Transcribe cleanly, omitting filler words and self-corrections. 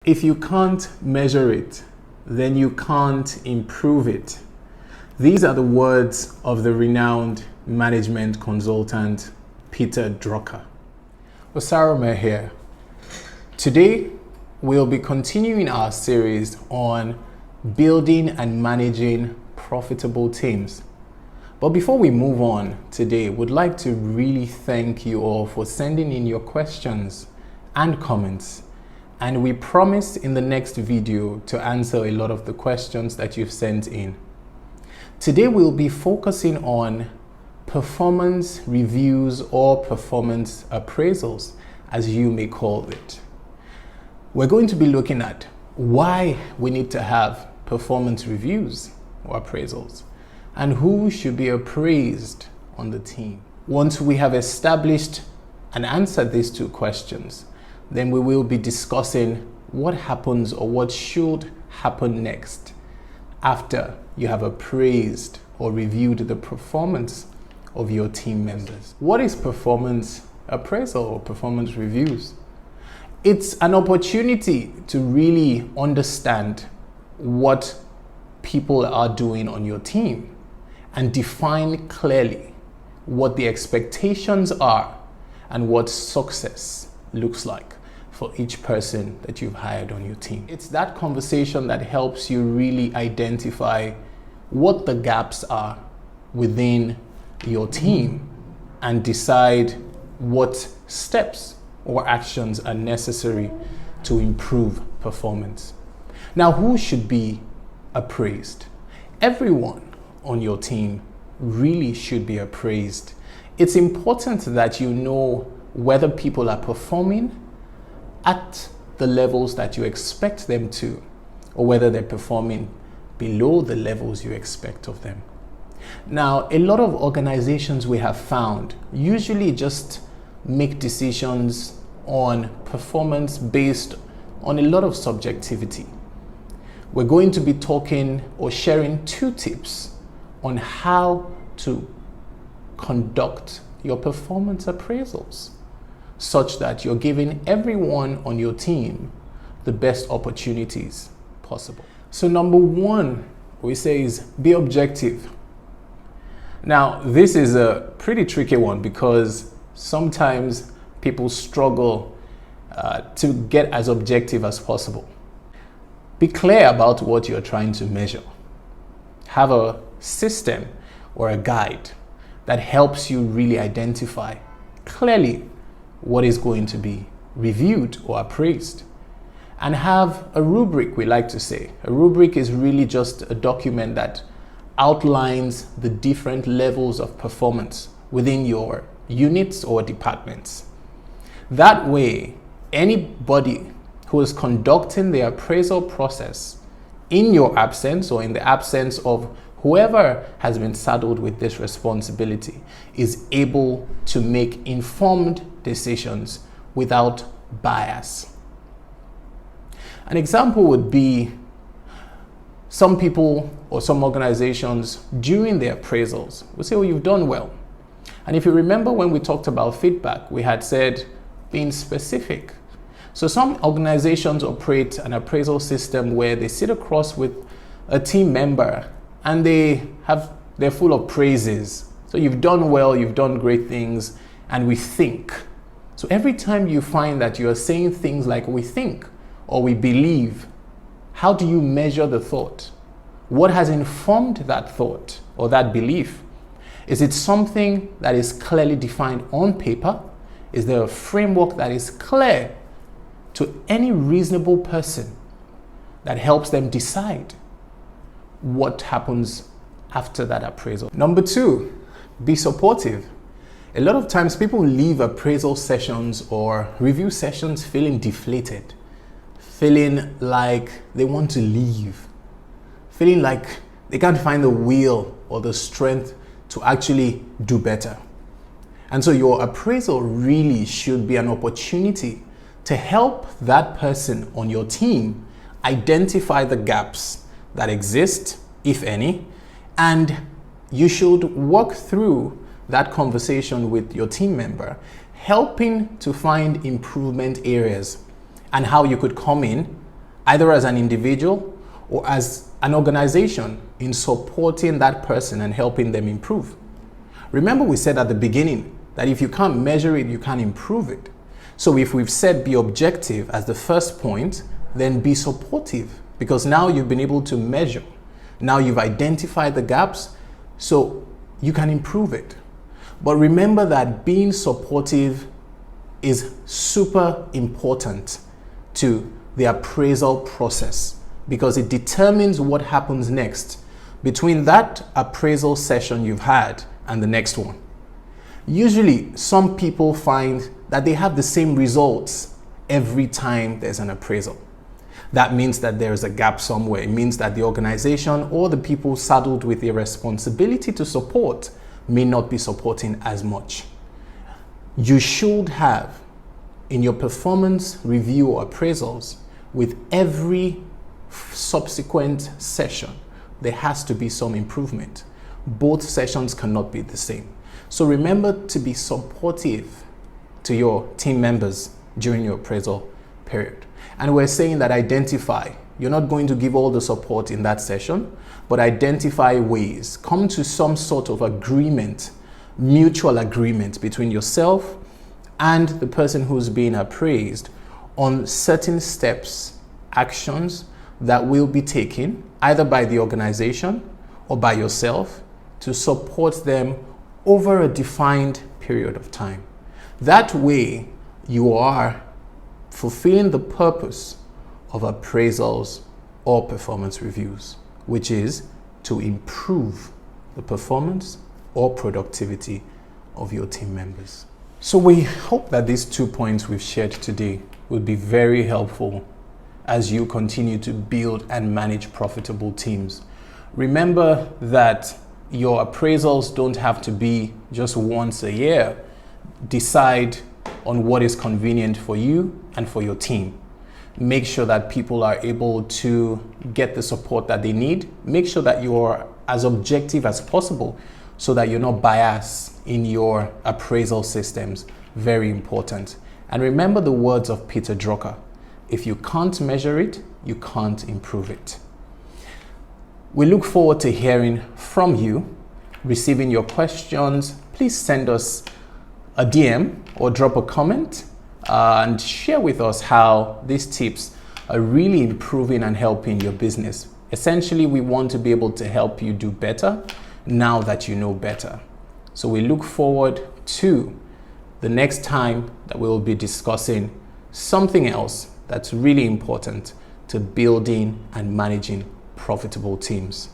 If you can't measure it, then you can't improve it. These are the words of the renowned management consultant, Peter Drucker. Osarome here. Today, we'll be continuing our series on building and managing profitable teams. But before we move on today, would like to really thank you all for sending in your questions and comments. And we promise in the next video to answer a lot of the questions that you've sent in. Today we'll be focusing on performance reviews or performance appraisals, as you may call it. We're going to be looking at why we need to have performance reviews or appraisals and who should be appraised on the team. Once we have established and answered these two questions, then we will be discussing what happens or what should happen next after you have appraised or reviewed the performance of your team members. What is performance appraisal or performance reviews? It's an opportunity to really understand what people are doing on your team and define clearly what the expectations are and what success looks like for each person that you've hired on your team. It's that conversation that helps you really identify what the gaps are within your team and decide what steps or actions are necessary to improve performance. Now, who should be appraised? Everyone on your team really should be appraised. It's important that you know whether people are performing at the levels that you expect them to, or whether they're performing below the levels you expect of them. Now, a lot of organizations we have found usually just make decisions on performance based on a lot of subjectivity. We're going to be talking or sharing 2 tips on how to conduct your performance appraisals, such that you're giving everyone on your team the best opportunities possible. So number 1, we say is be objective. Now, this is a pretty tricky one because sometimes people struggle to get as objective as possible. Be clear about what you're trying to measure. Have a system or a guide that helps you really identify clearly what is going to be reviewed or appraised. And have a rubric, we like to say. A rubric is really just a document that outlines the different levels of performance within your units or departments. That way, anybody who is conducting the appraisal process in your absence or in the absence of whoever has been saddled with this responsibility is able to make informed decisions without bias. An example would be some people or some organizations during their appraisals will say, "Oh, you've done well." And if you remember when we talked about feedback, we had said being specific. So some organizations operate an appraisal system where they sit across with a team member and they're full of praises. So you've done well, you've done great things, and we think. So every time you find that you're saying things like we think or we believe, how do you measure the thought? What has informed that thought or that belief? Is it something that is clearly defined on paper? Is there a framework that is clear to any reasonable person that helps them decide what happens after that appraisal? Number 2, be supportive. A lot of times people leave appraisal sessions or review sessions feeling deflated, feeling like they want to leave, feeling like they can't find the will or the strength to actually do better. And so your appraisal really should be an opportunity to help that person on your team identify the gaps that exist, if any, and you should work through that conversation with your team member, helping to find improvement areas and how you could come in either as an individual or as an organization, in supporting that person and helping them improve. Remember, we said at the beginning that if you can't measure it, you can't improve it. So if we've said be objective as the first point, then be supportive, because now you've been able to measure. Now you've identified the gaps, so you can improve it. But remember that being supportive is super important to the appraisal process, because it determines what happens next between that appraisal session you've had and the next one. Usually, some people find that they have the same results every time there's an appraisal. That means that there's a gap somewhere. It means that the organization or the people saddled with the responsibility to support may not be supporting as much. You should have, in your performance review or appraisals, with every subsequent session, there has to be some improvement. Both sessions cannot be the same. So remember to be supportive to your team members during your appraisal period. And we're saying that identify. You're not going to give all the support in that session, but identify ways. Come to some sort of agreement, mutual agreement between yourself and the person who's being appraised on certain steps, actions that will be taken either by the organization or by yourself to support them over a defined period of time. That way, you are fulfilling the purpose of appraisals or performance reviews, which is to improve the performance or productivity of your team members. So we hope that these 2 points we've shared today will be very helpful as you continue to build and manage profitable teams. Remember that your appraisals don't have to be just once a year. Decide on what is convenient for you and for your team. Make sure that people are able to get the support that they need. Make sure that you're as objective as possible so that you're not biased in your appraisal systems. Very important. And remember the words of Peter Drucker: if you can't measure it, you can't improve it. We look forward to hearing from you, receiving your questions. Please send us a DM or drop a comment and share with us how these tips are really improving and helping your business. Essentially, we want to be able to help you do better now that you know better. So we look forward to the next time that we'll be discussing something else that's really important to building and managing profitable teams.